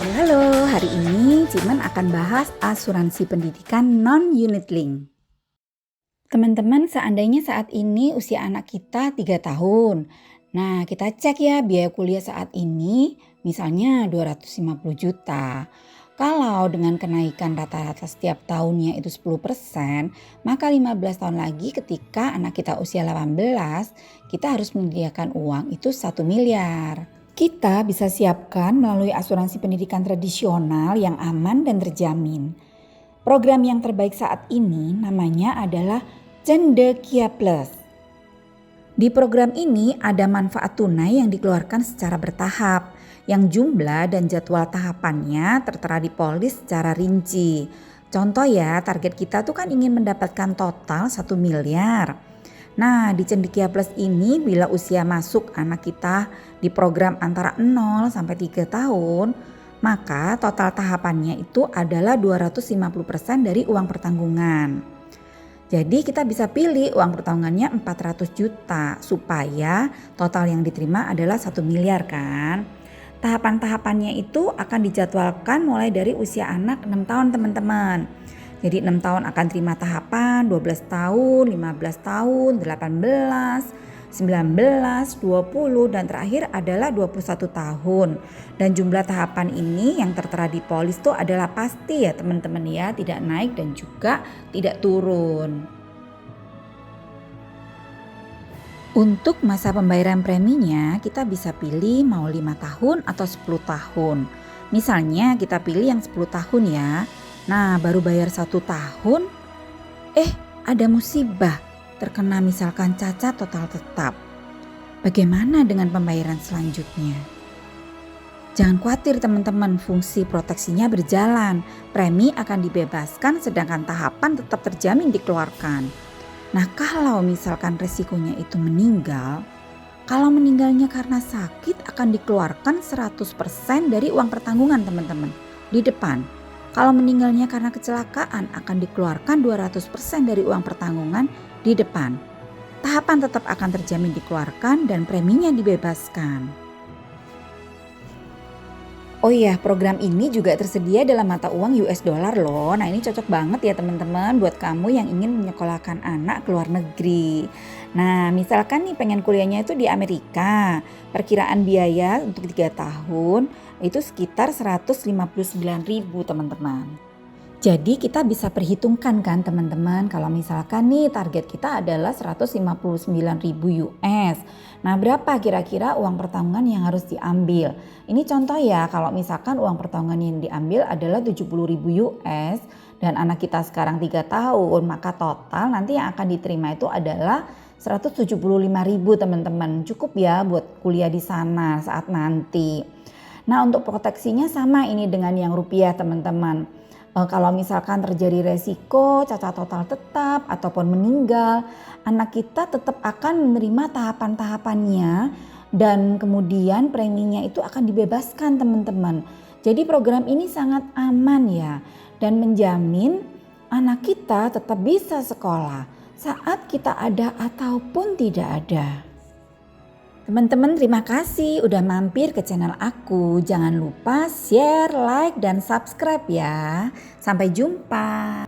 Halo, hari ini Cimen akan bahas asuransi pendidikan non-unit link. Teman-teman, seandainya saat ini usia anak kita 3 tahun. Nah, kita cek ya biaya kuliah saat ini misalnya 250 juta. Kalau dengan kenaikan rata-rata setiap tahunnya itu 10%, maka 15 tahun lagi ketika anak kita usia 18, kita harus menyediakan uang itu 1 miliar. Kita bisa siapkan melalui asuransi pendidikan tradisional yang aman dan terjamin. Program yang terbaik saat ini namanya adalah Cendekia Plus. Di program ini ada manfaat tunai yang dikeluarkan secara bertahap, yang jumlah dan jadwal tahapannya tertera di polis secara rinci. Contoh ya, target kita tuh kan ingin mendapatkan total 1 miliar. Nah, di Cendekia Plus ini bila usia masuk anak kita di program antara 0 sampai 3 tahun, maka total tahapannya itu adalah 250% dari uang pertanggungan. Jadi kita bisa pilih uang pertanggungannya 400 juta supaya total yang diterima adalah 1 miliar kan. Tahapan-tahapannya itu akan dijadwalkan mulai dari usia anak 6 tahun teman-teman. Jadi 6 tahun akan terima tahapan, 12 tahun, 15 tahun, 18, 19, 20 dan terakhir adalah 21 tahun. Dan jumlah tahapan ini yang tertera di polis itu adalah pasti ya teman-teman ya, tidak naik dan juga tidak turun. Untuk masa pembayaran preminya kita bisa pilih mau 5 tahun atau 10 tahun. Misalnya kita pilih yang 10 tahun ya. Nah baru bayar 1 tahun, ada musibah, terkena misalkan cacat total tetap. Bagaimana dengan pembayaran selanjutnya? Jangan khawatir teman-teman, fungsi proteksinya berjalan. Premi akan dibebaskan sedangkan tahapan tetap terjamin dikeluarkan. Nah kalau misalkan resikonya itu meninggal, kalau meninggalnya karena sakit akan dikeluarkan 100% dari uang pertanggungan teman-teman di depan. Kalau meninggalnya karena kecelakaan akan dikeluarkan 200% dari uang pertanggungan di depan. Tahapan tetap akan terjamin dikeluarkan dan preminya dibebaskan. Oh iya, program ini juga tersedia dalam mata uang US dollar loh. Nah ini cocok banget ya teman-teman buat kamu yang ingin menyekolahkan anak ke luar negeri. Nah misalkan nih pengen kuliahnya itu di Amerika. Perkiraan biaya untuk 3 tahun itu sekitar 159.000 teman-teman. Jadi kita bisa perhitungkan kan teman-teman, kalau misalkan nih target kita adalah 159.000 US. Nah berapa kira-kira uang pertanggungan yang harus diambil? Ini contoh ya, kalau misalkan uang pertanggungan yang diambil adalah 70.000 US dan anak kita sekarang 3 tahun, maka total nanti yang akan diterima itu adalah 175.000 teman-teman. Cukup ya buat kuliah di sana saat nanti. Nah untuk proteksinya sama ini dengan yang rupiah teman-teman. Kalau misalkan terjadi resiko cacat total tetap ataupun meninggal, anak kita tetap akan menerima tahapan-tahapannya dan kemudian preminya itu akan dibebaskan teman-teman. Jadi program ini sangat aman ya dan menjamin anak kita tetap bisa sekolah saat kita ada ataupun tidak ada. Teman-teman terima kasih udah mampir ke channel aku. Jangan lupa share, like, dan subscribe ya. Sampai jumpa.